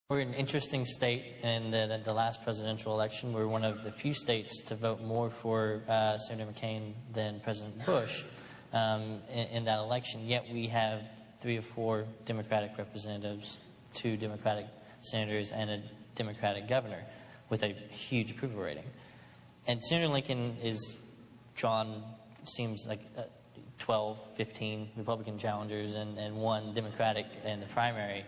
We're an interesting state in the last presidential election. We're one of the few states to vote more for Senator McCain than President Bush in that election. Yet we have 3 or 4 Democratic representatives, 2 Democratic senators, and a Democratic governor with a huge approval rating. And Senator Lincoln is drawn, seems like 12, 15 Republican challengers and 1 Democratic in the primary.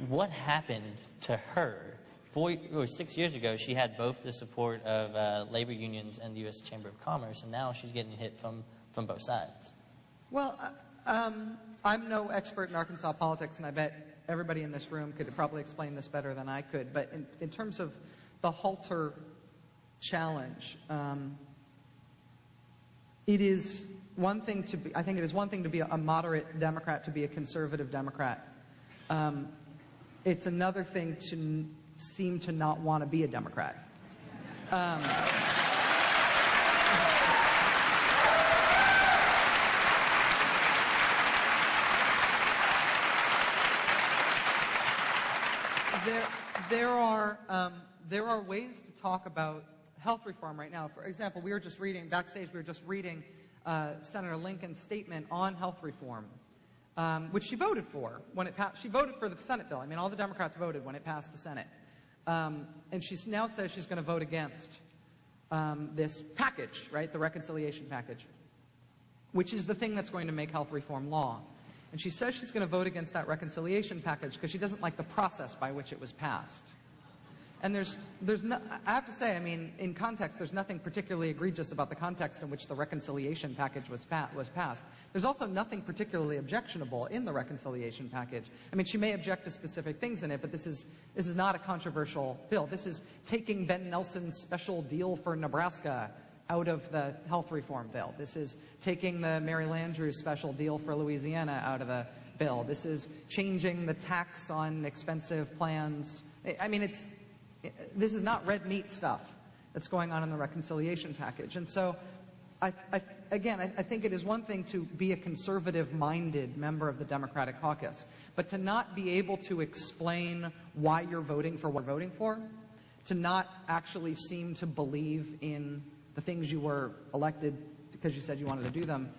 What happened to her? 4 or 6 years ago, she had both the support of labor unions and the U.S. Chamber of Commerce, and now she's getting hit from both sides. Well, I'm no expert in Arkansas politics, and I bet everybody in this room could probably explain this better than I could. But in terms of the halter challenge, it is one thing to be, I think it is one thing to be a moderate Democrat, to be a conservative Democrat. It's another thing to seem to not want to be a Democrat. There are ways to talk about health reform right now. For example, we were just reading, backstage, we were just reading Senator Lincoln's statement on health reform, which she voted for when it passed. She voted for the Senate bill. I mean, all the Democrats voted when it passed the Senate. And she now says she's going to vote against this package, right, the reconciliation package, which is the thing that's going to make health reform law. And she says she's going to vote against that reconciliation package because she doesn't like the process by which it was passed. And there's no, I have to say, I mean, in context, there's nothing particularly egregious about the context in which the reconciliation package was passed. There's also nothing particularly objectionable in the reconciliation package. I mean, she may object to specific things in it, but this is not a controversial bill. This is taking Ben Nelson's special deal for Nebraska out of the health reform bill. This is taking the Mary Landrieu's special deal for Louisiana out of the bill. This is changing the tax on expensive plans. I mean, this is not red meat stuff that's going on in the reconciliation package. And so, again, I think it is one thing to be a conservative-minded member of the Democratic caucus, but to not be able to explain why you're voting for what you're voting for, to not actually seem to believe in the things you were elected because you said you wanted to do them,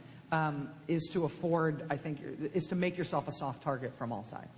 is to afford, I think, is to make yourself a soft target from all sides.